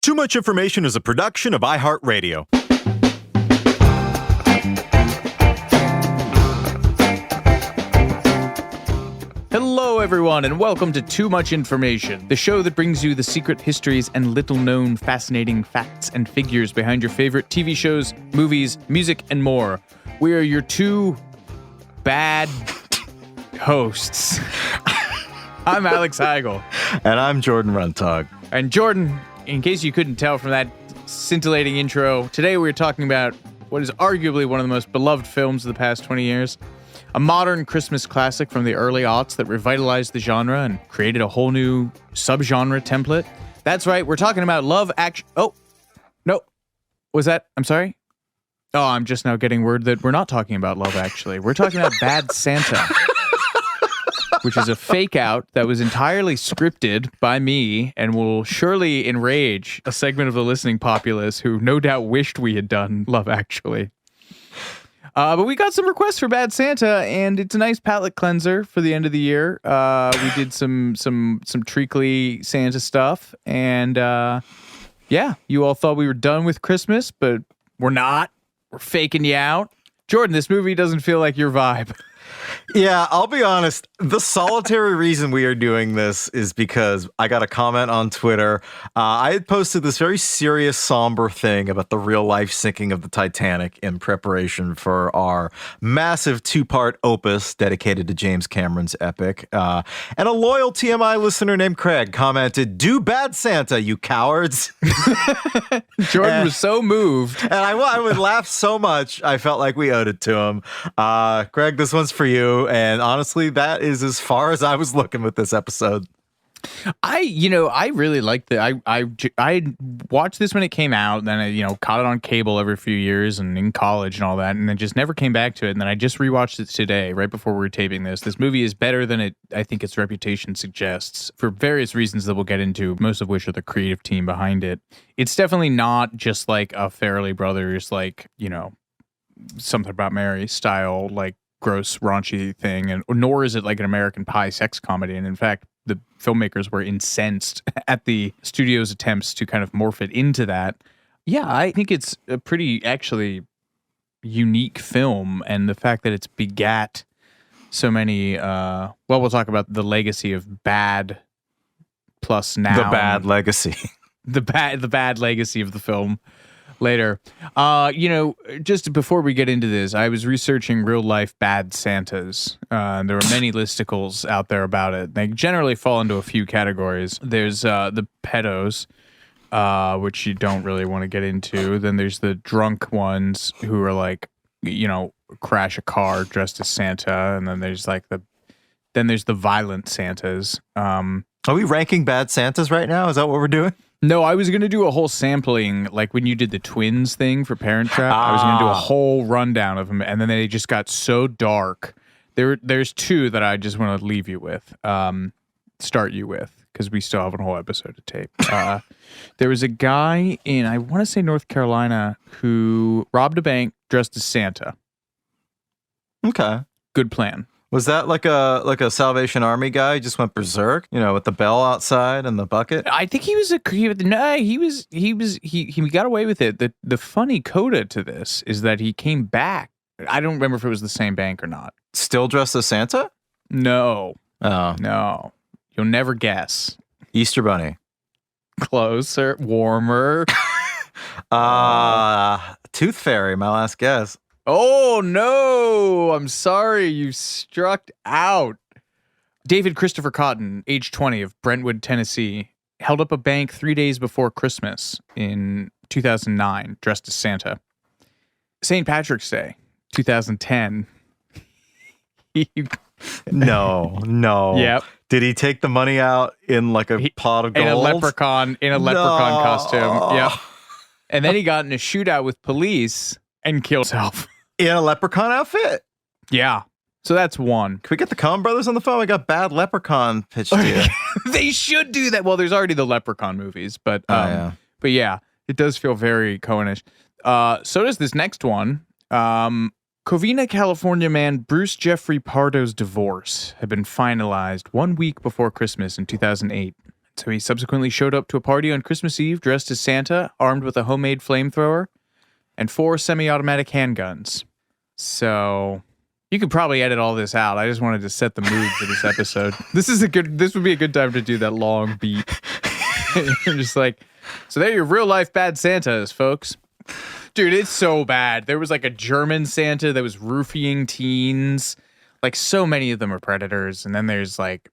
Too Much Information is a production of iHeart Radio. Hello, everyone, and welcome to Too Much Information, the show that brings you the secret histories and little-known fascinating facts and figures behind your favorite TV shows, movies, music, and more. We are your two bad hosts. I'm Alex Heigl. And I'm Jordan Runtagh. And Jordan, in case you couldn't tell from that scintillating intro, today we're talking about what is arguably one of the most beloved films of the past 20 years. A modern Christmas classic from the early aughts that revitalized the genre and created a whole new subgenre template. That's right, we're talking about Love Actually. Oh, no. Was that? I'm sorry? Oh, I'm just now getting word that we're not talking about Love Actually. We're talking about Bad Santa, which is a fake out that was entirely scripted by me and will surely enrage a segment of the listening populace who no doubt wished we had done Love Actually. But we got some requests for Bad Santa, and it's a nice palate cleanser for the end of the year. We did some treacly Santa stuff, and yeah, you all thought we were done with Christmas, but we're not. We're faking you out. Jordan, this movie doesn't feel like your vibe. Yeah, I'll be honest. The solitary reason we are doing this is because I got a comment on Twitter. I had posted this very serious, somber thing about the real-life sinking of the Titanic in preparation for our massive two-part opus dedicated to James Cameron's epic. And a loyal TMI listener named Craig commented, "Do Bad Santa, you cowards." Jordan was so moved. And I would laugh so much, I felt like we owed it to him. Craig, this one's for you. And honestly, that is as far as I was looking with this episode. I really liked it. I watched this when it came out, then I, caught it on cable every few years and in college and all that, and then just never came back to it. And then I just rewatched it today, right before we were taping this. This movie is better than I think its reputation suggests, for various reasons that we'll get into, most of which are the creative team behind it. It's definitely not just like a Farrelly Brothers, Something About Mary style, gross, raunchy thing, and nor is it like an American Pie sex comedy. And in fact, the filmmakers were incensed at the studio's attempts to kind of morph it into that. Yeah, I think it's a pretty actually unique film, and the fact that it's begat so many. We'll talk about the legacy of bad plus now the bad legacy, the bad legacy of the film. Later. Just before we get into this, I was researching real life Bad Santas. There are many listicles out there about it. They generally fall into a few categories. There's the pedos, which you don't really want to get into. Then there's the drunk ones who are crash a car dressed as Santa. And then there's the violent Santas. Are we ranking Bad Santas right now? Is that what we're doing? No, I was going to do a whole sampling, like when you did the twins thing for Parent Trap. I was going to do a whole rundown of them, and then they just got so dark. There's two that I just want to leave you with, start you with, because we still have a whole episode to tape. There was a guy in, I want to say North Carolina, who robbed a bank dressed as Santa. Okay. Good plan. Was that like a Salvation Army guy who just went berserk, with the bell outside and the bucket? I think he got away with it. The funny coda to this is that he came back. I don't remember if it was the same bank or not. Still dressed as Santa? No. Oh. No. You'll never guess. Easter Bunny. Closer. Warmer. Tooth Fairy, my last guess. Oh, no. I'm sorry. You struck out. David Christopher Cotton, age 20, of Brentwood, Tennessee, held up a bank 3 days before Christmas in 2009, dressed as Santa. St. Patrick's Day, 2010. No. Yep. Did he take the money out in like a pot of gold? In a leprechaun costume. Yep. And then he got in a shootout with police and killed himself. In a leprechaun outfit? Yeah. So that's one. Can we get the Coen Brothers on the phone? I got Bad Leprechaun pitched to you. They should do that. Well, there's already the Leprechaun movies, but yeah. But yeah, it does feel very Coenish. So does this next one. Covina, California man Bruce Jeffrey Pardo's divorce had been finalized 1 week before Christmas in 2008. So he subsequently showed up to a party on Christmas Eve dressed as Santa, armed with a homemade flamethrower and 4 semi-automatic handguns. So you could probably edit all this out. I just wanted to set the mood for this episode. This would be a good time to do that long beat. You're just like, so they're your real life bad Santas, folks. Dude, it's so bad. There was like a German Santa that was roofying teens. Like, so many of them are predators. And then there's like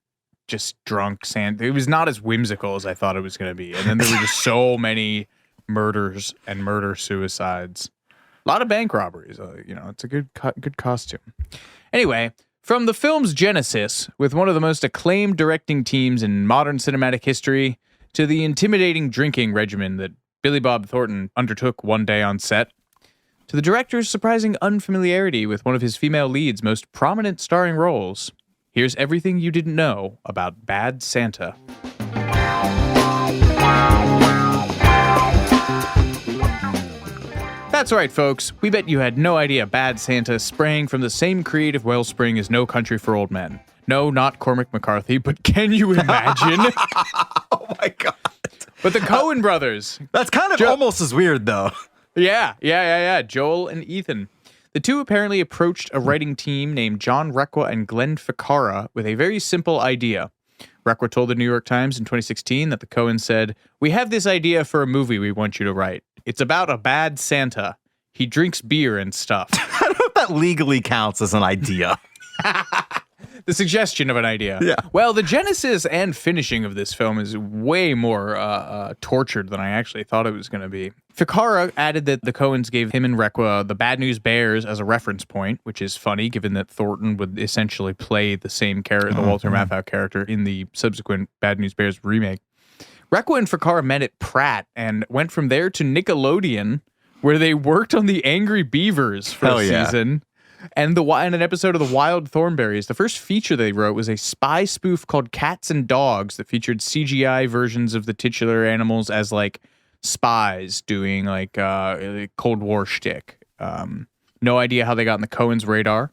just drunk Santa. It was not as whimsical as I thought it was going to be. And then there were just so many murders and murder-suicides. A lot of bank robberies. It's a good costume. Anyway, from the film's genesis, with one of the most acclaimed directing teams in modern cinematic history, to the intimidating drinking regimen that Billy Bob Thornton undertook one day on set, to the director's surprising unfamiliarity with one of his female lead's most prominent starring roles, here's everything you didn't know about Bad Santa. That's right, folks. We bet you had no idea Bad Santa sprang from the same creative wellspring as No Country for Old Men. No, not Cormac McCarthy, but can you imagine? Oh my God. But the Coen Brothers. That's kind of almost as weird, though. Yeah. Joel and Ethan. The two apparently approached a writing team named John Requa and Glenn Ficarra with a very simple idea. Requa told the New York Times in 2016 that the Coens said, "We have this idea for a movie we want you to write. It's about a bad Santa. He drinks beer and stuff." I don't know if that legally counts as an idea. The suggestion of an idea. Yeah. Well, the genesis and finishing of this film is way more tortured than I actually thought it was going to be. Ficarra added that the Coens gave him and Requa the Bad News Bears as a reference point, which is funny given that Thornton would essentially play the same character, the Walter Matthau character, in the subsequent Bad News Bears remake. Requa and Ficarra met at Pratt and went from there to Nickelodeon, where they worked on the Angry Beavers for a season. And in an episode of The Wild Thornberrys, the first feature they wrote was a spy spoof called Cats and Dogs that featured CGI versions of the titular animals as like spies doing like Cold War shtick. No idea how they got on the Coens' radar.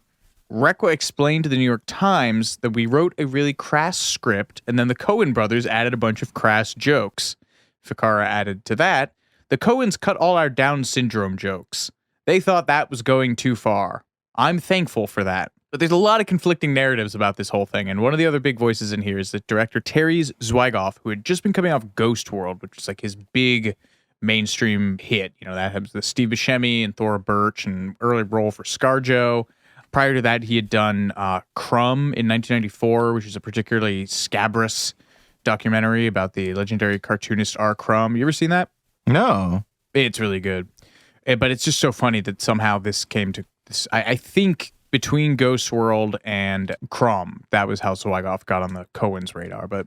Requa explained to the New York Times that we wrote a really crass script, and then the Coen brothers added a bunch of crass jokes. Ficarra added to that, "The Coens cut all our Down syndrome jokes. They thought that was going too far. I'm thankful for that." But there's a lot of conflicting narratives about this whole thing, and one of the other big voices in here is the director Terry Zwigoff, who had just been coming off Ghost World, which was like his big mainstream hit. That has the Steve Buscemi and Thora Birch and early role for ScarJo. Prior to that, he had done Crumb in 1994, which is a particularly scabrous documentary about the legendary cartoonist R. Crumb. You ever seen that? No. It's really good. But it's just so funny that somehow this came to this. I think between Ghost World and Crumb, that was how Zwigoff got on the Coens' radar. But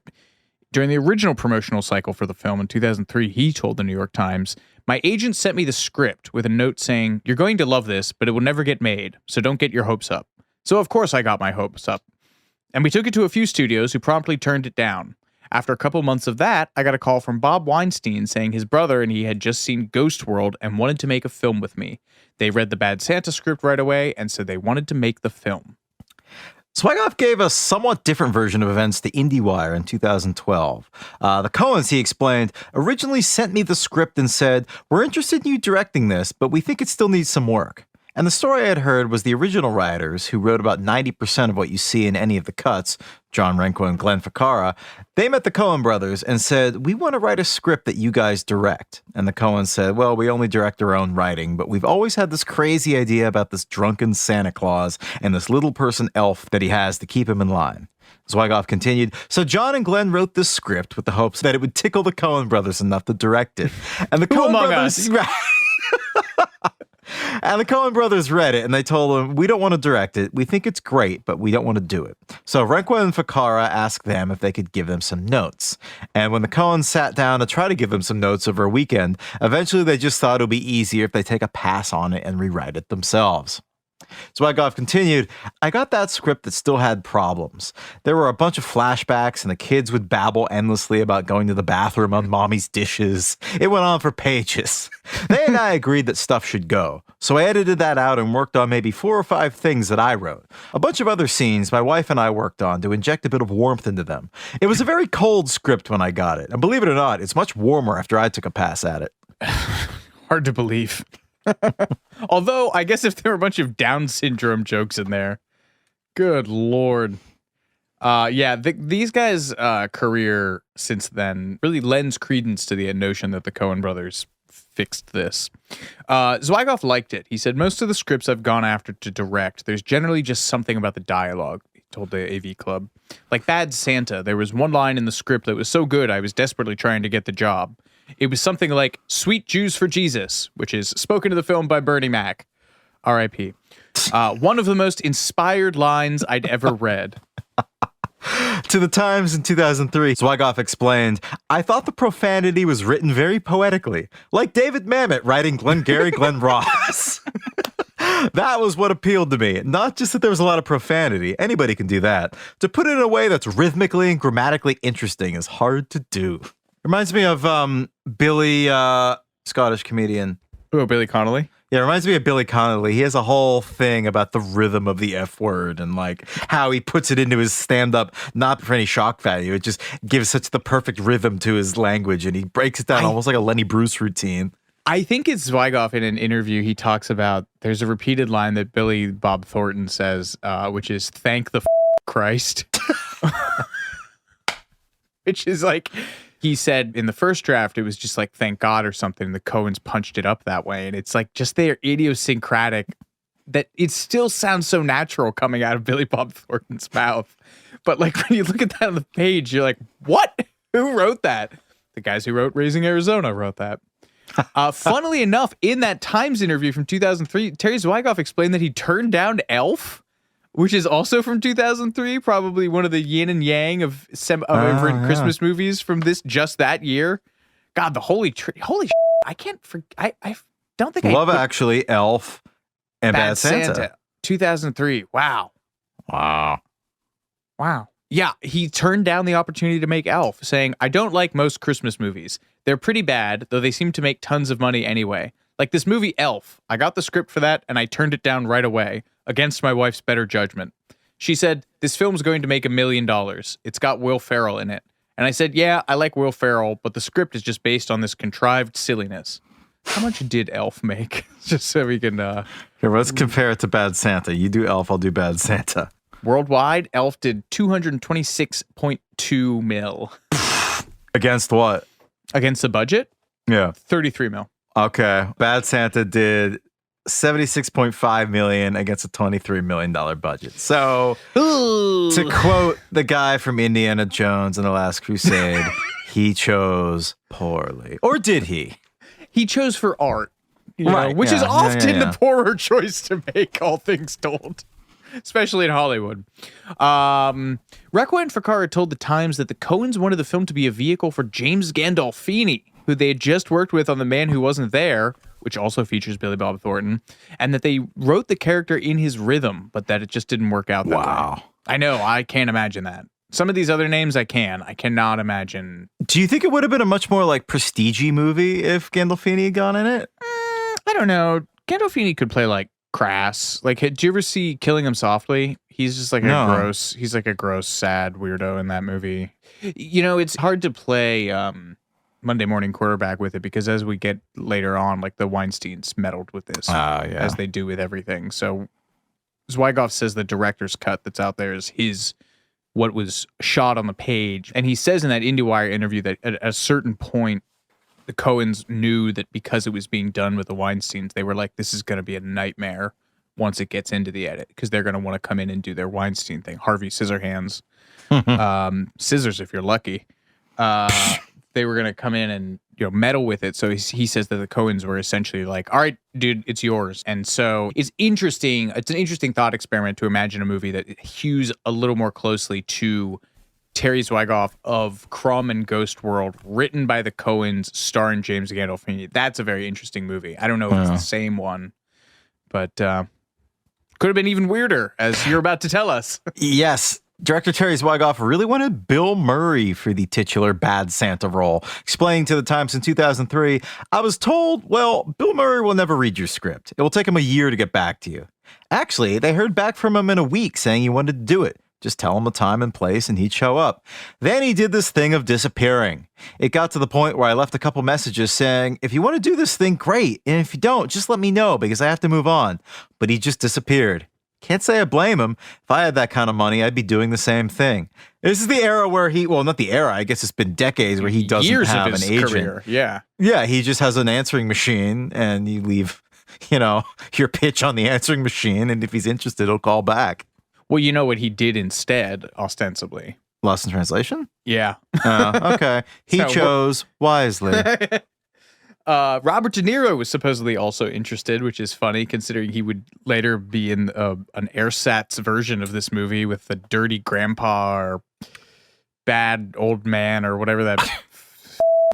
during the original promotional cycle for the film in 2003, he told the New York Times, "My agent sent me the script with a note saying, 'You're going to love this, but it will never get made, so don't get your hopes up.' So of course I got my hopes up. And we took it to a few studios who promptly turned it down. After a couple months of that, I got a call from Bob Weinstein saying his brother and he had just seen Ghost World and wanted to make a film with me. They read the Bad Santa script right away and said they wanted to make the film." Zwigoff gave a somewhat different version of events to IndieWire in 2012. The Coens, he explained, originally sent me the script and said, "We're interested in you directing this, but we think it still needs some work." And the story I had heard was the original writers, who wrote about 90% of what you see in any of the cuts, John Requa and Glenn Ficarra, they met the Coen brothers and said, "We want to write a script that you guys direct." And the Coens said, "Well, we only direct our own writing, but we've always had this crazy idea about this drunken Santa Claus and this little person elf that he has to keep him in line." Zwigoff continued, "So John and Glenn wrote this script with the hopes that it would tickle the Coen brothers enough to direct it. And the Coen brothers... And the Coen brothers read it, and they told him, "We don't want to direct it. We think it's great, but we don't want to do it." So Requa and Ficarra asked them if they could give them some notes. And when the Coens sat down to try to give them some notes over a weekend, eventually they just thought it would be easier if they take a pass on it and rewrite it themselves. Zwigoff continued, I got that script that still had problems. There were a bunch of flashbacks, and the kids would babble endlessly about going to the bathroom on mommy's dishes. It went on for pages. They and I agreed that stuff should go. So I edited that out and worked on maybe 4 or 5 things that I wrote. A bunch of other scenes my wife and I worked on to inject a bit of warmth into them. It was a very cold script when I got it. And believe it or not, it's much warmer after I took a pass at it. Hard to believe. Although, I guess if there were a bunch of Down syndrome jokes in there, good Lord. These guys' career since then really lends credence to the notion that the Coen brothers fixed this. Zwigoff liked it. He said, most of the scripts I've gone after to direct, there's generally just something about the dialogue, he told the AV Club. Like Bad Santa, there was one line in the script that was so good I was desperately trying to get the job. It was something like, Sweet Jews for Jesus, which is spoken to the film by Bernie Mac. R.I.P. One of the most inspired lines I'd ever read. To the Times in 2003, Zwigoff explained, I thought the profanity was written very poetically, like David Mamet writing Glengarry Glen Ross. That was what appealed to me. Not just that there was a lot of profanity. Anybody can do that. To put it in a way that's rhythmically and grammatically interesting is hard to do. Reminds me of Billy, Scottish comedian. Oh, Billy Connolly? Yeah, it reminds me of Billy Connolly. He has a whole thing about the rhythm of the F word and like how he puts it into his stand-up, not for any shock value. It just gives such the perfect rhythm to his language, and he breaks it down almost like a Lenny Bruce routine. I think it's Zwigoff in an interview. He talks about, there's a repeated line that Billy Bob Thornton says, which is, thank the Christ. Which is like... He said in the first draft, it was just like, thank God or something. The Coens punched it up that way. And it's like just their idiosyncratic that it still sounds so natural coming out of Billy Bob Thornton's mouth. But like when you look at that on the page, you're like, what? Who wrote that? The guys who wrote Raising Arizona wrote that. Funnily enough, in that Times interview from 2003, Terry Zwigoff explained that he turned down Elf, which is also from 2003, probably one of the yin and yang of favorite Christmas movies from just that year. God, the holy I can't forget. I don't think Love Actually, Elf, and Bad Santa. 2003. Wow. Yeah, he turned down the opportunity to make Elf, saying, I don't like most Christmas movies. They're pretty bad, though they seem to make tons of money anyway. Like this movie Elf, I got the script for that and I turned it down right away, against my wife's better judgment. She said, this film's going to make $1 million. It's got Will Ferrell in it. And I said, yeah, I like Will Ferrell, but the script is just based on this contrived silliness. How much did Elf make? Just so we can... Here, let's compare it to Bad Santa. You do Elf, I'll do Bad Santa. Worldwide, Elf did $226.2 mil. Against what? Against the budget? Yeah. 33 mil. Okay. Bad Santa did $76.5 million against a $23 million budget. So, to quote the guy from Indiana Jones and the Last Crusade, he chose poorly. Or did he? He chose for art, which is often the poorer choice to make, all things told, especially in Hollywood. Recco and Ficarra told The Times that the Coens wanted the film to be a vehicle for James Gandolfini, who they had just worked with on The Man Who Wasn't There, which also features Billy Bob Thornton, and that they wrote the character in his rhythm, but that it just didn't work out that way. I know, I can't imagine that. Some of these other names I cannot imagine. Do you think it would have been a much more like prestige-y movie if Gandolfini had gone in it? I don't know. Gandolfini could play like crass. Like, did you ever see Killing Him Softly? He's just like he's like a gross, sad weirdo in that movie. You know, it's hard to play Monday Morning Quarterback with it because as we get later on, like the Weinsteins meddled with this as they do with everything. So Zwigoff says the director's cut that's out there is what was shot on the page. And he says in that IndieWire interview that at a certain point, the Coens knew that because it was being done with the Weinsteins, they were like, this is going to be a nightmare once it gets into the edit because they're going to want to come in and do their Weinstein thing. Harvey Scissorhands. Scissors if you're lucky. They were going to come in and meddle with it. So he says that the Coens were essentially like, all right, dude, it's yours. And so it's interesting. It's an interesting thought experiment to imagine a movie that hews a little more closely to Terry Zwigoff of Crumb and Ghost World, written by the Coens, starring James Gandolfini. That's a very interesting movie. I don't know if it's the same one, but Could have been even weirder, as you're about to tell us. Yes. Director Terry Zwigoff really wanted Bill Murray for the titular Bad Santa role. Explaining to the Times in 2003, I was told, well, Bill Murray will never read your script. It will take him a year to get back to you. Actually, they heard back from him in a week saying he wanted to do it. Just tell him a time and place and he'd show up. Then he did this thing of disappearing. It got to the point where I left a couple messages saying, if you want to do this thing, great. And if you don't, just let me know because I have to move on. But he just disappeared. Can't say I blame him. If I had that kind of money, I'd be doing the same thing. This is the era where not the era, I guess it's been decades where he doesn't have an agent. Career. Yeah. Yeah, he just has an answering machine and you leave, your pitch on the answering machine. And if he's interested, he'll call back. Well, you know what he did instead, ostensibly? Lost in translation? Yeah. Okay. He chose wisely. Robert De Niro was supposedly also interested, which is funny considering he would later be in an ersatz version of this movie with the dirty grandpa or bad old man or whatever that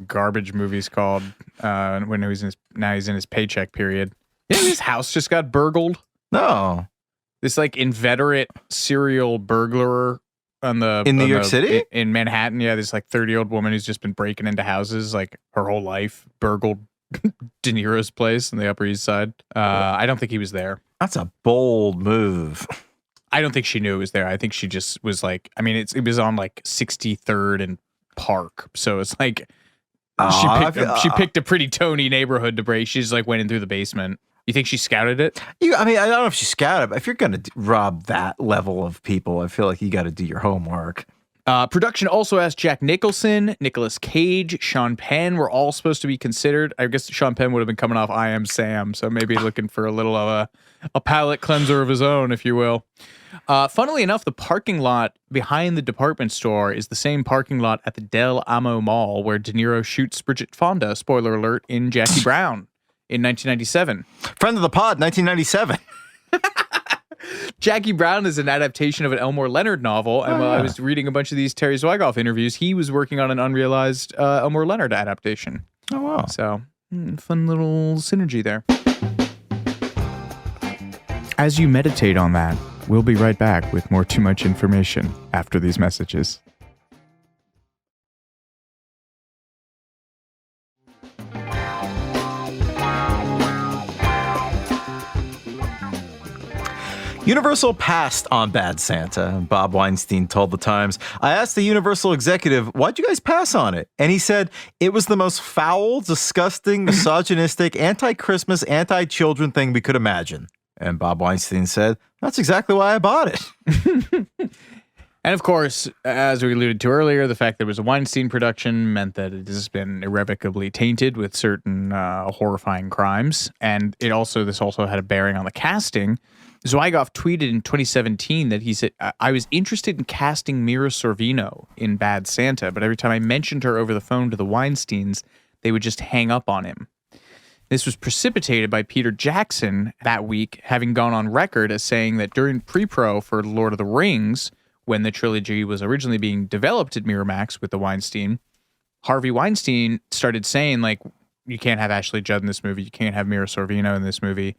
garbage movie's called. When he's in his paycheck period. Yeah, his house just got burgled. No. This inveterate serial burglar in New York City? In Manhattan. Yeah, this 30-year-old woman who's just been breaking into houses her whole life, burgled De Niro's place on the Upper East Side. I don't think he was there. That's a bold move. I don't think she knew it was there. I think she just was it was on 63rd and Park. So it's she picked a pretty Tony neighborhood to break. She just went in through the basement. You think she scouted it? I don't know if she scouted, but if you're going to rob that level of people, I feel like you got to do your homework. Production also asked Jack Nicholson, Nicolas Cage, Sean Penn were all supposed to be considered. I guess Sean Penn would have been coming off I Am Sam, so maybe looking for a little of a palate cleanser of his own, if you will. Funnily enough, the parking lot behind the department store is the same parking lot at the Del Amo Mall where De Niro shoots Bridget Fonda, spoiler alert, in Jackie Brown. In 1997. Friend of the pod, 1997. Jackie Brown is an adaptation of an Elmore Leonard novel. And while I was reading a bunch of these Terry Zwigoff interviews, he was working on an unrealized Elmore Leonard adaptation. Oh, wow. So, fun little synergy there. As you meditate on that, we'll be right back with more Too Much Information after these messages. Universal passed on Bad Santa. Bob Weinstein told the Times, I asked the Universal executive, why'd you guys pass on it? And he said, it was the most foul, disgusting, misogynistic, anti-Christmas, anti-children thing we could imagine. And Bob Weinstein said, that's exactly why I bought it. And of course, as we alluded to earlier, the fact that it was a Weinstein production meant that it has been irrevocably tainted with certain horrifying crimes. And this also had a bearing on the casting. Zwigoff tweeted in 2017 that he said, I was interested in casting Mira Sorvino in Bad Santa, but every time I mentioned her over the phone to the Weinsteins, they would just hang up on him. This was precipitated by Peter Jackson that week, having gone on record as saying that during pre-pro for Lord of the Rings, when the trilogy was originally being developed at Miramax with the Weinstein, Harvey Weinstein started saying, you can't have Ashley Judd in this movie, you can't have Mira Sorvino in this movie.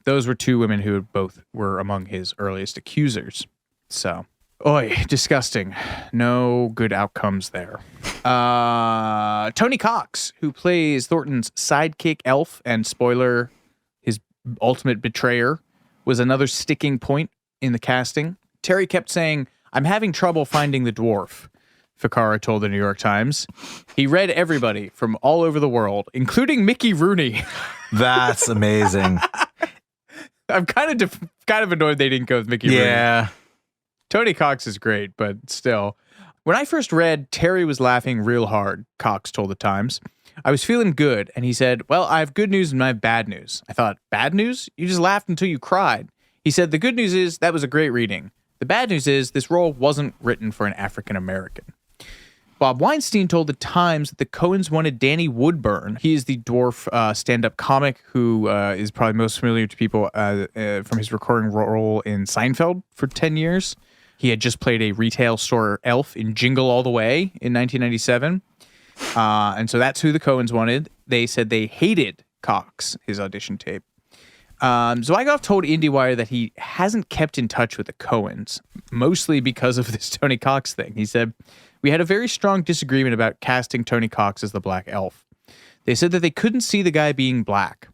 Those were two women who both were among his earliest accusers. So, disgusting. No good outcomes there. Tony Cox, who plays Thornton's sidekick elf and, spoiler, his ultimate betrayer, was another sticking point in the casting. Terry kept saying, I'm having trouble finding the dwarf, Ficarra told the New York Times. He read everybody from all over the world, including Mickey Rooney. That's amazing. I'm kind of annoyed they didn't go with Mickey Rooney. Yeah. Tony Cox is great, but still. When I first read, Terry was laughing real hard, Cox told the Times. I was feeling good, and he said, well, I have good news and I have bad news. I thought, bad news? You just laughed until you cried. He said, the good news is that was a great reading. The bad news is this role wasn't written for an African American. Bob Weinstein told the Times that the Coens wanted Danny Woodburn. He is the dwarf stand-up comic who is probably most familiar to people from his recurring role in Seinfeld for 10 years. He had just played a retail store elf in Jingle All the Way in 1997. And so that's who the Coens wanted. They said they hated Cox, his audition tape. Zweigoff told IndieWire that he hasn't kept in touch with the Coens, mostly because of this Tony Cox thing. He said, "We had a very strong disagreement about casting Tony Cox as the Black Elf. They said that they couldn't see the guy being black.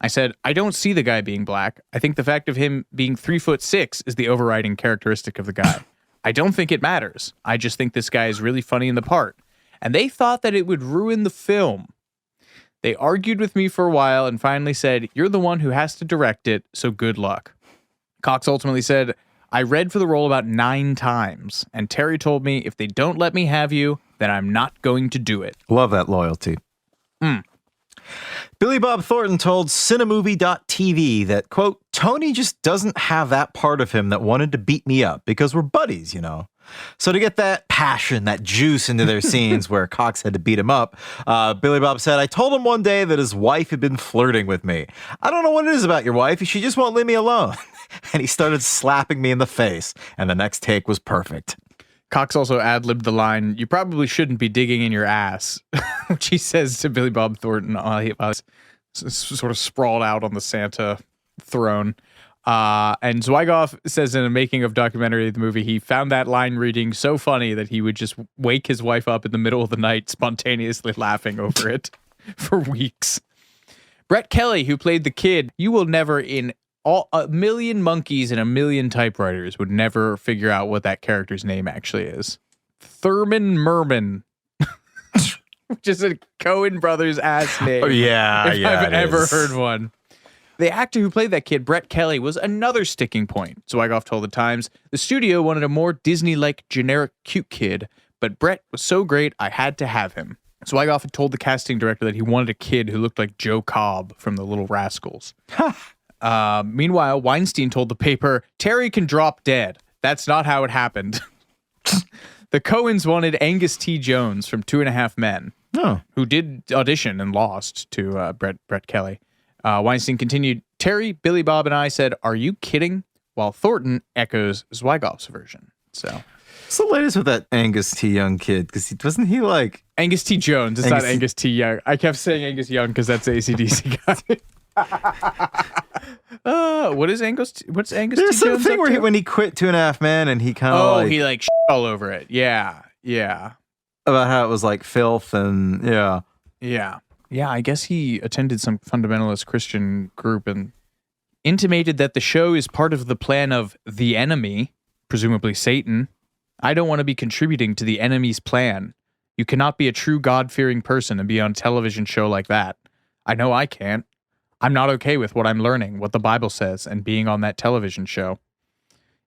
I said, I don't see the guy being black. I think the fact of him being 3'6" is the overriding characteristic of the guy. I don't think it matters. I just think this guy is really funny in the part. And they thought that it would ruin the film. They argued with me for a while and finally said, you're the one who has to direct it, so good luck." Cox ultimately said, "I read for the role about 9 times, and Terry told me if they don't let me have you, then I'm not going to do it." Love that loyalty. Billy Bob Thornton told Cinemovie.tv that, quote, "Tony just doesn't have that part of him that wanted to beat me up because we're buddies, you know. So to get that passion, that juice into their scenes where Cox had to beat him up, Billy Bob said, I told him one day that his wife had been flirting with me. I don't know what it is about your wife. She just won't leave me alone." And he started slapping me in the face, and the next take was perfect. Cox also ad-libbed the line, "You probably shouldn't be digging in your ass," which he says to Billy Bob Thornton while he's sort of sprawled out on the Santa throne. And Zweigoff says in a making of documentary of the movie, he found that line reading so funny that he would just wake his wife up in the middle of the night spontaneously laughing over it for weeks. Brett Kelly, who played the kid, you will never in a million monkeys and a million typewriters would never figure out what that character's name actually is. Thurman Merman. Which is a Coen Brothers ass name. Oh, yeah, if yeah. I've ever heard one. The actor who played that kid, Brett Kelly, was another sticking point. Zweigoff told the Times, the studio wanted a more Disney-like generic cute kid, but Brett was so great, I had to have him. Zweigoff had told the casting director that he wanted a kid who looked like Joe Cobb from The Little Rascals. Meanwhile, Weinstein told the paper, Terry can drop dead. That's not how it happened. The Coens wanted Angus T. Jones from 2.5 Men, who did audition and lost to Brett Kelly. Weinstein continued, Terry, Billy Bob, and I said, are you kidding? While Thornton echoes Zweigoff's version. So, what's the latest with that Angus T. Young kid? Because wasn't he like... Angus T. Jones. It's not Angus T. Young. I kept saying Angus Young because that's the AC/DC guy. What's Angus T. There's T. Jones something where when he quit 2.5 Men and he kind of he like shit all over it. Yeah. About how it was like filth and yeah. I guess he attended some fundamentalist Christian group and intimated that the show is part of the plan of the enemy, presumably Satan. I don't want to be contributing to the enemy's plan. You cannot be a true God-fearing person and be on a television show like that. I know I can't. I'm not okay with what I'm learning, what the Bible says, and being on that television show.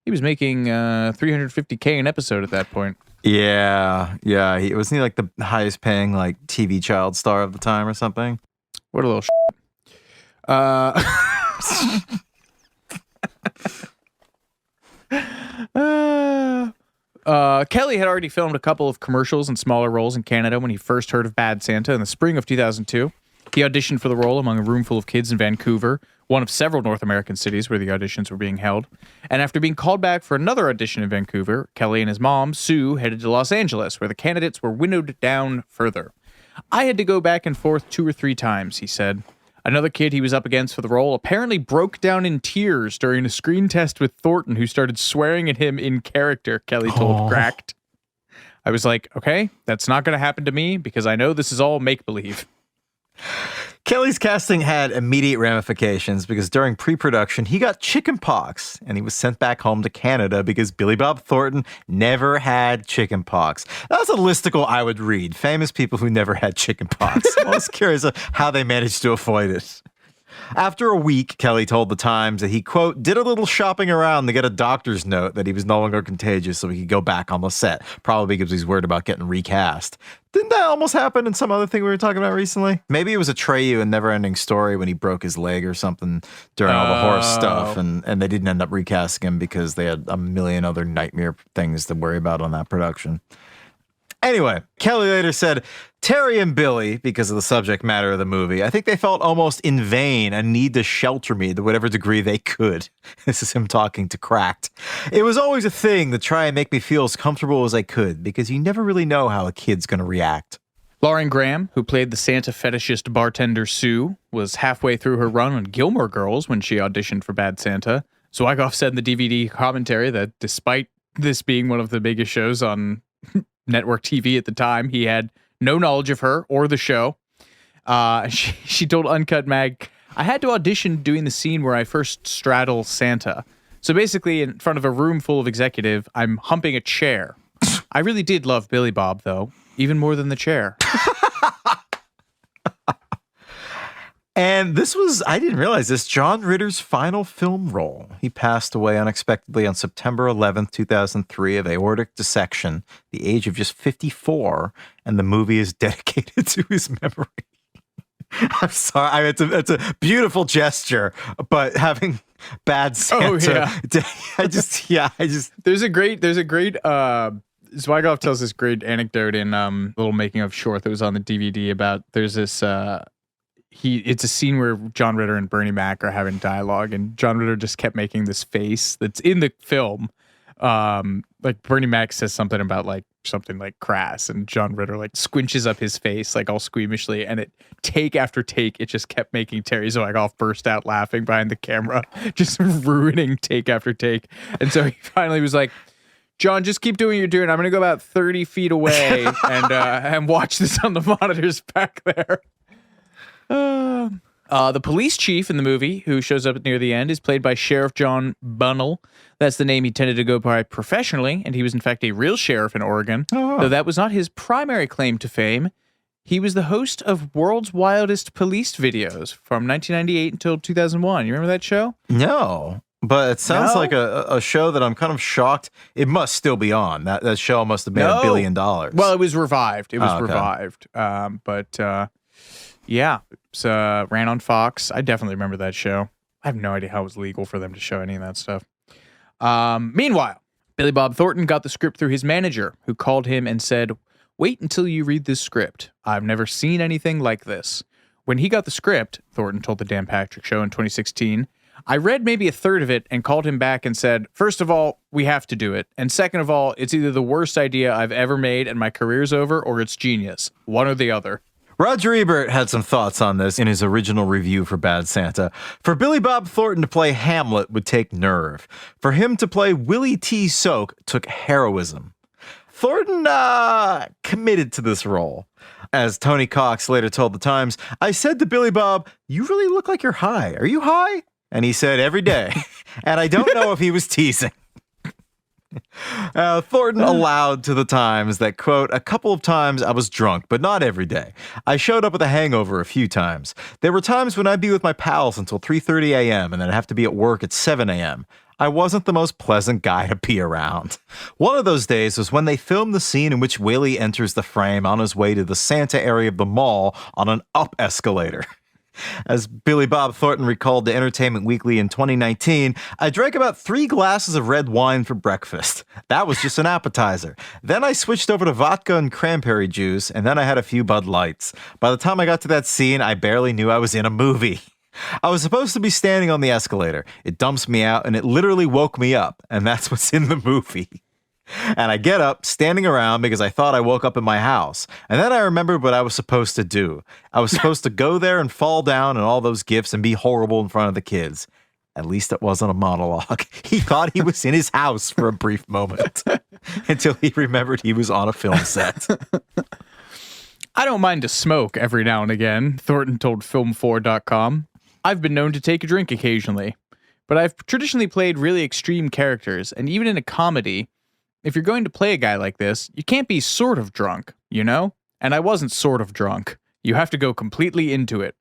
He was making $350K an episode at that point. Yeah. Wasn't he like the highest paying like TV child star of the time or something? What a little Kelly had already filmed a couple of commercials and smaller roles in Canada when he first heard of Bad Santa in the spring of 2002. He auditioned for the role among a room full of kids in Vancouver, one of several North American cities where the auditions were being held. And after being called back for another audition in Vancouver, Kelly and his mom, Sue, headed to Los Angeles, where the candidates were winnowed down further. I had to go back and forth 2 or 3 times, he said. Another kid he was up against for the role apparently broke down in tears during a screen test with Thornton, who started swearing at him in character, Kelly told Cracked. I was like, okay, that's not going to happen to me because I know this is all make-believe. Kelly's casting had immediate ramifications because during pre-production, he got chicken pox and he was sent back home to Canada because Billy Bob Thornton never had chicken pox. That's a listicle I would read. Famous people who never had chicken pox. I was curious of how they managed to avoid it. After a week, Kelly told the Times that he, quote, did a little shopping around to get a doctor's note that he was no longer contagious so he could go back on the set, probably because he's worried about getting recast. Didn't that almost happen in some other thing we were talking about recently? Maybe it was Atreyu in Neverending Story when he broke his leg or something during all the horse stuff, and they didn't end up recasting him because they had a million other nightmare things to worry about on that production. Anyway, Kelly later said, Terry and Billy, because of the subject matter of the movie, I think they felt almost in vain a need to shelter me to whatever degree they could. This is him talking to Cracked. It was always a thing to try and make me feel as comfortable as I could, because you never really know how a kid's going to react. Lauren Graham, who played the Santa fetishist bartender Sue, was halfway through her run on Gilmore Girls when she auditioned for Bad Santa. Zwigoff said in the DVD commentary that despite this being one of the biggest shows on network TV at the time, he had no knowledge of her or the show. She told Uncut Mag, I had to audition doing the scene where I first straddle Santa. So basically, in front of a room full of executive, I'm humping a chair. I really did love Billy Bob, though, even more than the chair. And this was, I didn't realize this, John Ritter's final film role. He passed away unexpectedly on September 11th, 2003 of aortic dissection, the age of just 54, and the movie is dedicated to his memory. I'm sorry. I mean, it's a beautiful gesture, but having Bad Santa, I just there's a great Zwigoff tells this great anecdote in little making of short that was on the DVD about there's this it's a scene where John Ritter and Bernie Mac are having dialogue, and John Ritter just kept making this face that's in the film. Like Bernie Mac says something about something crass, and John Ritter squinches up his face all squeamishly, and take after take it just kept making Terry Zwigoff burst out laughing behind the camera, just ruining take after take. And so he finally was like, John, just keep doing what you're doing. I'm gonna go about 30 feet away and watch this on the monitors back there. The police chief in the movie, who shows up near the end, is played by Sheriff John Bunnell. That's the name he tended to go by professionally, and he was in fact a real sheriff in Oregon. Though that was not his primary claim to fame. He was the host of World's Wildest Police videos from 1998 until 2001. You remember that show? No, but it sounds like a show that I'm kind of shocked. It must still be on. That show must have made $1 billion. Well, it was revived. Revived. Yeah, it's ran on Fox. I definitely remember that show. I have no idea how it was legal for them to show any of that stuff. Meanwhile, Billy Bob Thornton got the script through his manager, who called him and said, wait until you read this script. I've never seen anything like this. When he got the script, Thornton told the Dan Patrick Show in 2016, I read maybe a third of it and called him back and said, first of all, we have to do it. And second of all, it's either the worst idea I've ever made and my career's over, or it's genius. One or the other. Roger Ebert had some thoughts on this in his original review for Bad Santa. For Billy Bob Thornton to play Hamlet would take nerve. For him to play Willie T. Soak took heroism. Thornton committed to this role. As Tony Cox later told The Times, I said to Billy Bob, you really look like you're high. Are you high? And he said, every day. And I don't know if he was teasing. Thornton allowed to The Times that, quote, a couple of times I was drunk, but not every day. I showed up with a hangover a few times. There were times when I'd be with my pals until 3:30 a.m. and then I'd have to be at work at 7 a.m. I wasn't the most pleasant guy to be around. One of those days was when they filmed the scene in which Willie enters the frame on his way to the Santa area of the mall on an up escalator. As Billy Bob Thornton recalled to Entertainment Weekly in 2019, I drank about 3 glasses of red wine for breakfast. That was just an appetizer. Then I switched over to vodka and cranberry juice, and then I had a few Bud Lights. By the time I got to that scene, I barely knew I was in a movie. I was supposed to be standing on the escalator. It dumps me out, and it literally woke me up, and that's what's in the movie. And I get up, standing around because I thought I woke up in my house. And then I remembered what I was supposed to do. I was supposed to go there and fall down and all those gifts and be horrible in front of the kids. At least it wasn't a monologue. He thought he was in his house for a brief moment until he remembered he was on a film set. I don't mind to smoke every now and again, Thornton told Film4.com. I've been known to take a drink occasionally, but I've traditionally played really extreme characters, and even in a comedy, if you're going to play a guy like this, you can't be sort of drunk, you know? And I wasn't sort of drunk. You have to go completely into it.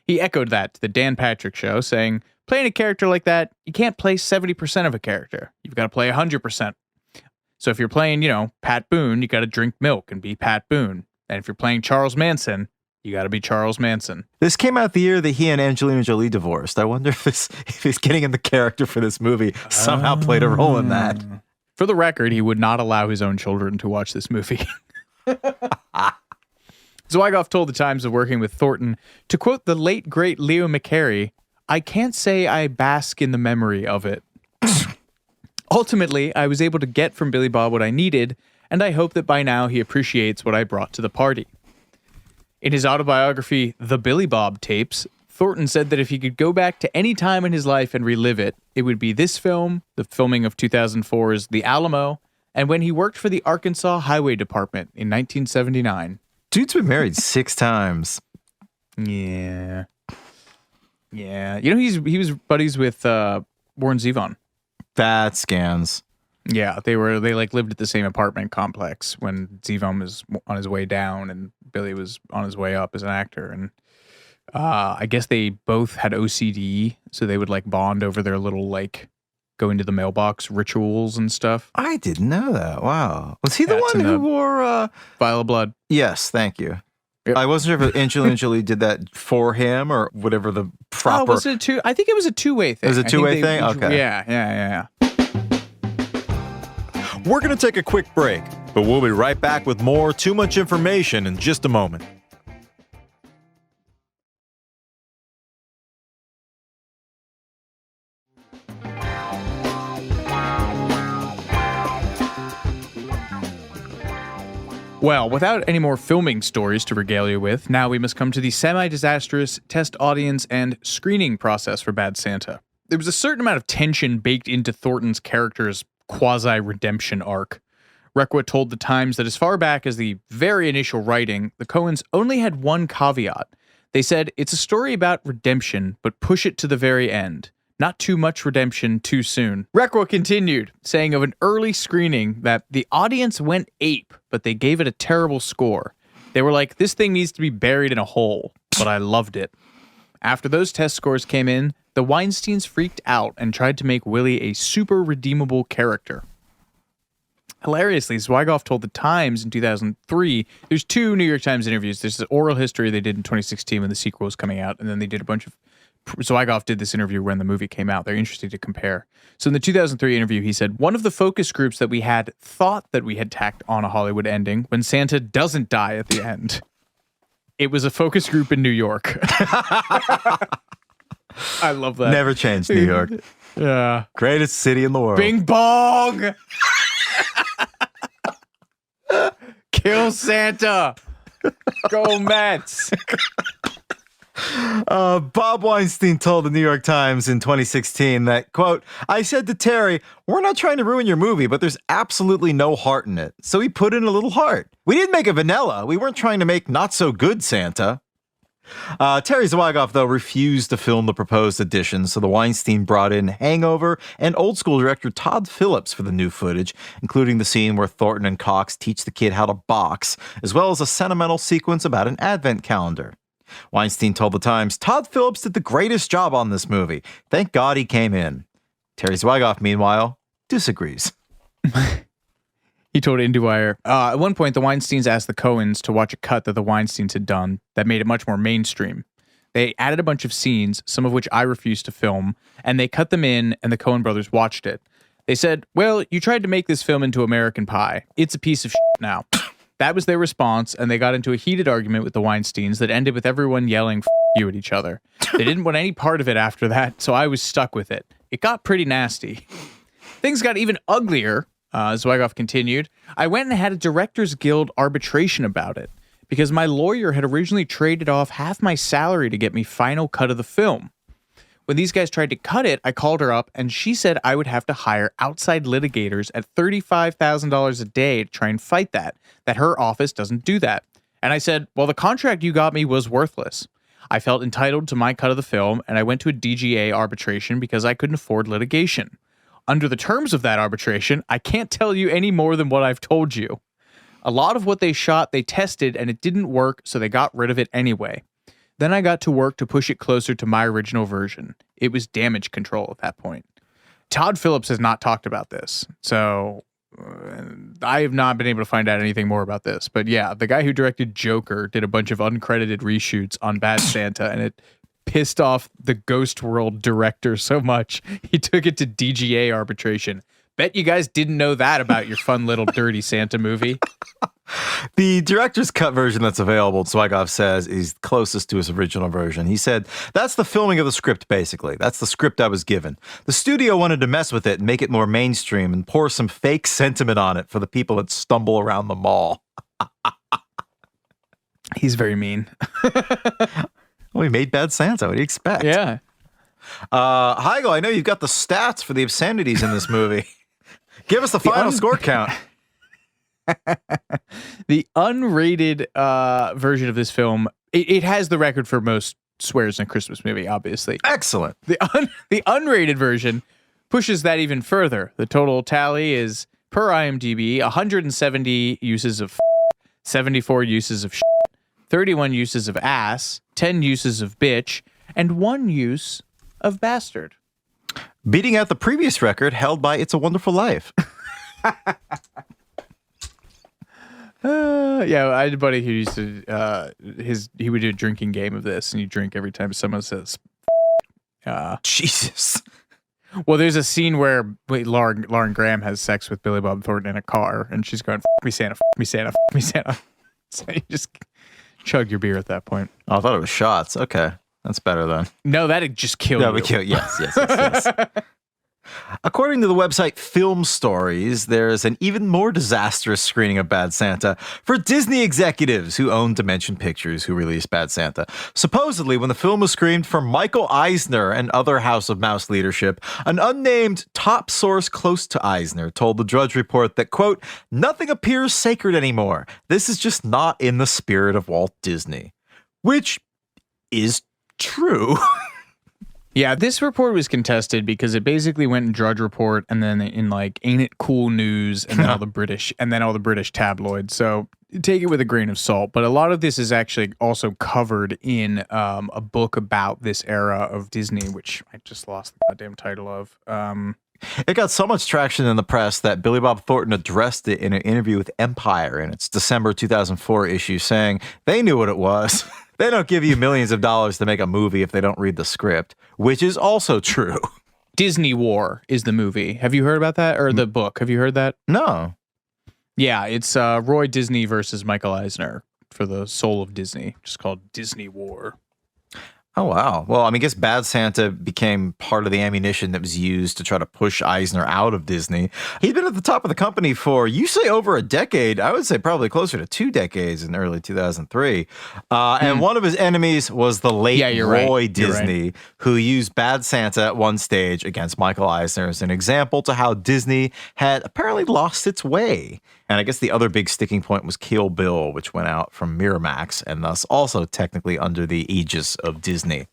He echoed that to the Dan Patrick Show, saying, playing a character like that, you can't play 70% of a character. You've got to play 100%. So if you're playing, Pat Boone, you got to drink milk and be Pat Boone. And if you're playing Charles Manson, you got to be Charles Manson. This came out the year that he and Angelina Jolie divorced. I wonder if he's getting in the character for this movie somehow played a role in that. For the record, he would not allow his own children to watch this movie. Zwigoff told The Times of working with Thornton, to quote the late, great Leo McCarey, I can't say I bask in the memory of it. Ultimately, I was able to get from Billy Bob what I needed, and I hope that by now he appreciates what I brought to the party. In his autobiography, The Billy Bob Tapes, Thornton said that if he could go back to any time in his life and relive it, it would be this film, the filming of 2004's The Alamo, and when he worked for the Arkansas Highway Department in 1979. Dude's been married 6 times. Yeah. Yeah. You know, he was buddies with Warren Zevon. That scans. Yeah, they lived at the same apartment complex when Zevon was on his way down and Billy was on his way up as an actor. And I guess they both had OCD, so they would like bond over their little like go into the mailbox rituals and stuff. I didn't know that. Wow. Was he the one who wore Vial of Blood? Yes, thank you. Yep. I wasn't sure if Angelina Jolie did that for him or whatever the proper. Oh, was it I think it was a two-way thing. It was a two-way thing? Okay. Yeah. We're going to take a quick break, but we'll be right back with more Too Much Information in just a moment. Well, without any more filming stories to regale you with, now we must come to the semi-disastrous test audience and screening process for Bad Santa. There was a certain amount of tension baked into Thornton's character's quasi-redemption arc. Requa told The Times that as far back as the very initial writing, the Coens only had one caveat. They said, it's a story about redemption, but push it to the very end. Not too much redemption too soon. Requa continued, saying of an early screening that the audience went ape, but they gave it a terrible score. They were like, this thing needs to be buried in a hole, but I loved it. After those test scores came in, the Weinsteins freaked out and tried to make Willie a super redeemable character. Hilariously, Zwigoff told The Times in 2003, there's 2 New York Times interviews. There's the oral history they did in 2016 when the sequel was coming out, and then they did a bunch of Zwigoff did this interview when the movie came out. They're interesting to compare. So in the 2003 interview, he said, one of the focus groups that we had thought that we had tacked on a Hollywood ending when Santa doesn't die at the end. It was a focus group in New York. I love that. Never changed, New York. Yeah. Greatest city in the world. Bing bong! Kill Santa! Go Mets! Bob Weinstein told the New York Times in 2016 that, quote, I said to Terry, we're not trying to ruin your movie, but there's absolutely no heart in it. So he put in a little heart. We didn't make a vanilla. We weren't trying to make not so good Santa. Terry Zwigoff, though, refused to film the proposed edition, so the Weinstein brought in Hangover and Old School director Todd Phillips for the new footage, including the scene where Thornton and Cox teach the kid how to box, as well as a sentimental sequence about an advent calendar. Weinstein told The Times, Todd Phillips did the greatest job on this movie. Thank God he came in. Terry Zwigoff, meanwhile, disagrees. He told IndieWire, at one point, the Weinsteins asked the Coens to watch a cut that the Weinsteins had done that made it much more mainstream. They added a bunch of scenes, some of which I refused to film, and they cut them in, and the Coen brothers watched it. They said, well, you tried to make this film into American Pie. It's a piece of shit now. That was their response, and they got into a heated argument with the Weinsteins that ended with everyone yelling F you at each other. They didn't want any part of it after that, so I was stuck with it. It got pretty nasty. Things got even uglier. Zwigoff continued, I went and had a Directors Guild arbitration about it because my lawyer had originally traded off half my salary to get me final cut of the film. When these guys tried to cut it, I called her up and she said I would have to hire outside litigators at $35,000 a day to try and fight that her office doesn't do that. And I said, well, the contract you got me was worthless. I felt entitled to my cut of the film and I went to a DGA arbitration because I couldn't afford litigation. Under the terms of that arbitration, I can't tell you any more than what I've told you. A lot of what they shot, they tested, and it didn't work, so they got rid of it anyway. Then I got to work to push it closer to my original version. It was damage control at that point. Todd Phillips has not talked about this, so I have not been able to find out anything more about this. But yeah, the guy who directed Joker did a bunch of uncredited reshoots on Bad Santa, and it pissed off the Ghost World director so much, he took it to DGA arbitration. Bet you guys didn't know that about your fun little Dirty Santa movie. The director's cut version that's available, Zwigoff says, is closest to his original version. He said, that's the filming of the script, basically. That's the script I was given. The studio wanted to mess with it and make it more mainstream and pour some fake sentiment on it for the people that stumble around the mall. He's very mean. Well, he made Bad Santa. What do you expect? Yeah. Heigl, I know you've got the stats for the obscenities in this movie. Give us the final score count. The unrated version of this film, it has the record for most swears in a Christmas movie, obviously. Excellent. The unrated version pushes that even further. The total tally is, per IMDb, 170 uses of 74 uses of 31 uses of ass, 10 uses of bitch, and 1 use of bastard. Beating out the previous record held by It's a Wonderful Life. Yeah, I had a buddy who used to, he would do a drinking game of this, and you drink every time someone says, Jesus. Well, there's a scene where Lauren Graham has sex with Billy Bob Thornton in a car, and she's going, "F me Santa, f me Santa, f me Santa." So you just chug your beer at that point. Oh, I thought it was shots. Okay. That's better then. No, that'd just kill you. That would kill. Yes. According to the website Film Stories, there's an even more disastrous screening of Bad Santa for Disney executives who own Dimension Pictures, who released Bad Santa. Supposedly, when the film was screened for Michael Eisner and other House of Mouse leadership, an unnamed top source close to Eisner told the Drudge Report that, quote, "Nothing appears sacred anymore. This is just not in the spirit of Walt Disney." Which is true. Yeah, this report was contested because it basically went in Drudge Report and then in like Ain't It Cool News and then all the British tabloids. So take it with a grain of salt. But a lot of this is actually also covered in a book about this era of Disney, which I just lost the goddamn title of. It got so much traction in the press that Billy Bob Thornton addressed it in an interview with Empire in its December 2004 issue, saying they knew what it was. They don't give you millions of dollars to make a movie if they don't read the script, which is also true. Disney War is the movie. Have you heard about that? Or the book? Have you heard that? No. Yeah, it's Roy Disney versus Michael Eisner for the soul of Disney, just called Disney War. Oh, wow. Well, I mean, I guess Bad Santa became part of the ammunition that was used to try to push Eisner out of Disney. He'd been at the top of the company for, you say over a decade. I would say probably closer to 2 decades in early 2003. And one of his enemies was the late Roy Disney, who used Bad Santa at one stage against Michael Eisner as an example to how Disney had apparently lost its way. And I guess the other big sticking point was Kill Bill, which went out from Miramax and thus also technically under the aegis of Disney.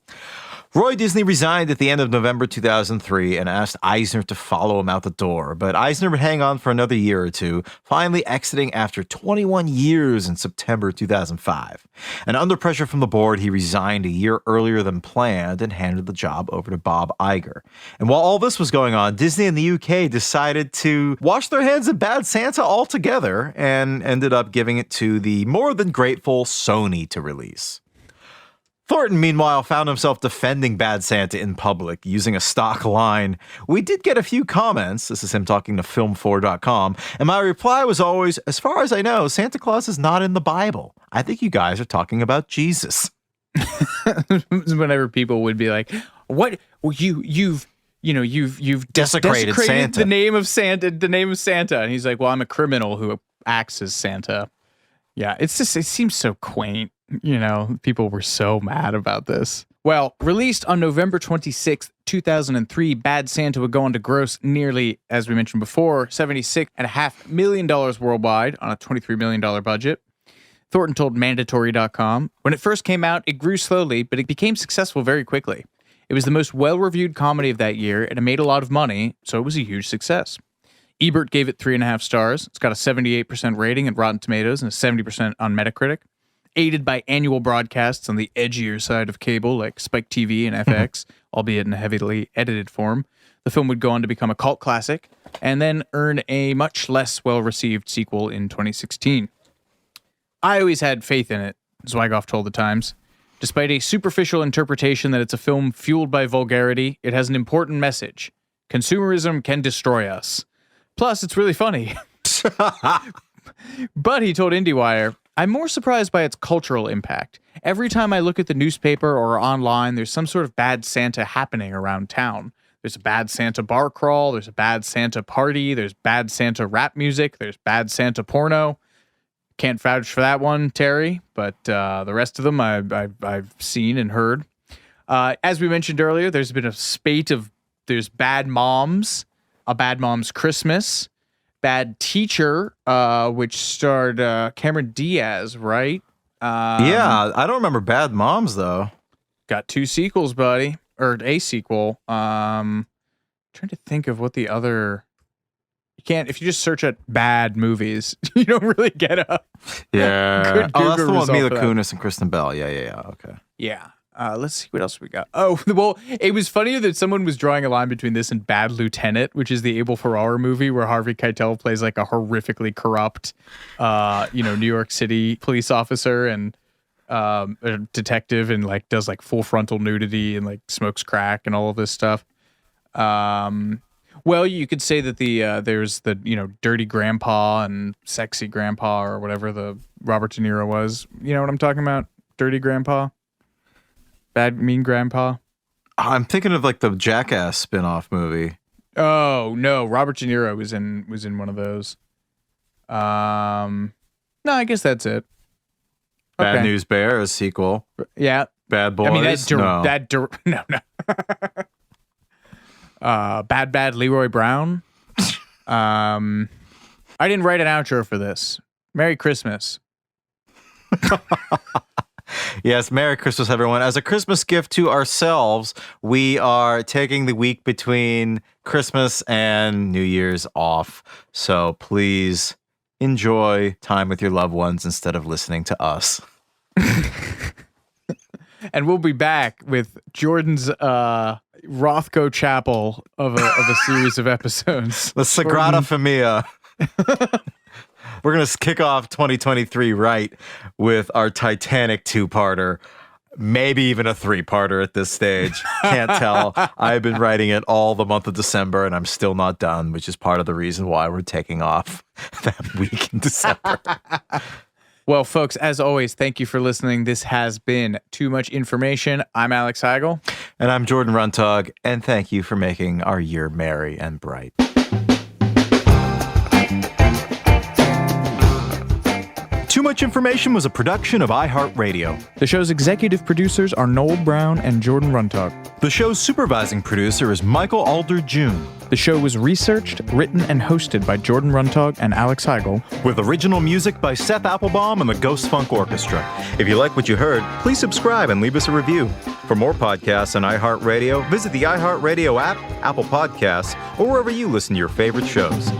Roy Disney resigned at the end of November 2003 and asked Eisner to follow him out the door, but Eisner would hang on for another year or two, finally exiting after 21 years in September 2005. And under pressure from the board, he resigned a year earlier than planned and handed the job over to Bob Iger. And while all this was going on, Disney in the UK decided to wash their hands of Bad Santa altogether and ended up giving it to the more than grateful Sony to release. Thornton, meanwhile, found himself defending Bad Santa in public using a stock line. We did get a few comments. This is him talking to film4.com. And my reply was always, as far as I know, Santa Claus is not in the Bible. I think you guys are talking about Jesus. Whenever people would be like, "What? Well, you've desecrated Santa. the name of Santa." And he's like, "Well, I'm a criminal who acts as Santa." Yeah, it seems so quaint. People were so mad about this. Well, released on November 26th, 2003, Bad Santa would go on to gross nearly, as we mentioned before, $76.5 million worldwide on a $23 million budget. Thornton told Mandatory.com, when it first came out, it grew slowly, but it became successful very quickly. It was the most well-reviewed comedy of that year, and it made a lot of money, so it was a huge success. Ebert gave it 3.5 stars. It's got a 78% rating at Rotten Tomatoes and a 70% on Metacritic. Aided by annual broadcasts on the edgier side of cable like Spike TV and FX, albeit in a heavily edited form, the film would go on to become a cult classic and then earn a much less well-received sequel in 2016. I always had faith in it, Zwigoff told The Times. Despite a superficial interpretation that it's a film fueled by vulgarity, it has an important message. Consumerism can destroy us. Plus, it's really funny. But he told IndieWire, I'm more surprised by its cultural impact. Every time I look at the newspaper or online, there's some sort of Bad Santa happening around town. There's a Bad Santa bar crawl, there's a Bad Santa party, there's Bad Santa rap music, there's Bad Santa porno. can't vouch for that one, Terry, but the rest of them I've seen and heard. As we mentioned earlier, there's been a spate of there's Bad Moms, A Bad Mom's Christmas, Bad Teacher, which starred Cameron Diaz, right? Yeah, I don't remember Bad Moms though. Got 2 sequels, buddy, or a sequel. Trying to think of what the other. You can't if you just search at bad movies, you don't really get a Yeah. good Oh, that's Google the one with Mila result for that. Kunis and Kristen Bell. Yeah. Okay. Yeah. Let's see what else we got. Oh, well, it was funnier that someone was drawing a line between this and Bad Lieutenant, which is the Abel Ferrara movie where Harvey Keitel plays like a horrifically corrupt, New York City police officer and a detective and like does like full frontal nudity and like smokes crack and all of this stuff. Well, you could say that there's the Dirty Grandpa and Sexy Grandpa or whatever the Robert De Niro was. You know what I'm talking about? Dirty Grandpa. Bad Mean Grandpa? I'm thinking of like the Jackass spin-off movie. Oh, no. Robert De Niro was in one of those. No, I guess that's it. Bad News Bear, a sequel. Yeah. Bad Boys. I mean, no. Bad Leroy Brown. I didn't write an outro for this. Merry Christmas. Yes, Merry Christmas, everyone. As a Christmas gift to ourselves, we are taking the week between Christmas and New Year's off. So please enjoy time with your loved ones instead of listening to us. And we'll be back with Jordan's Rothko Chapel of a series of episodes. La Sagrada Familia. We're going to kick off 2023 right with our Titanic 2-parter, maybe even a 3-parter at this stage. Can't tell. I've been writing it all the month of December, and I'm still not done, which is part of the reason why we're taking off that week in December. Well, folks, as always, thank you for listening. This has been Too Much Information. I'm Alex Heigl. And I'm Jordan Runtagh, and thank you for making our year merry and bright. Too Much Information was a production of iHeartRadio. The show's executive producers are Noel Brown and Jordan Runtagh. The show's supervising producer is Michael Alder June. The show was researched, written, and hosted by Jordan Runtagh and Alex Heigl. With original music by Seth Applebaum and the Ghost Funk Orchestra. If you like what you heard, please subscribe and leave us a review. For more podcasts on iHeartRadio, visit the iHeartRadio app, Apple Podcasts, or wherever you listen to your favorite shows.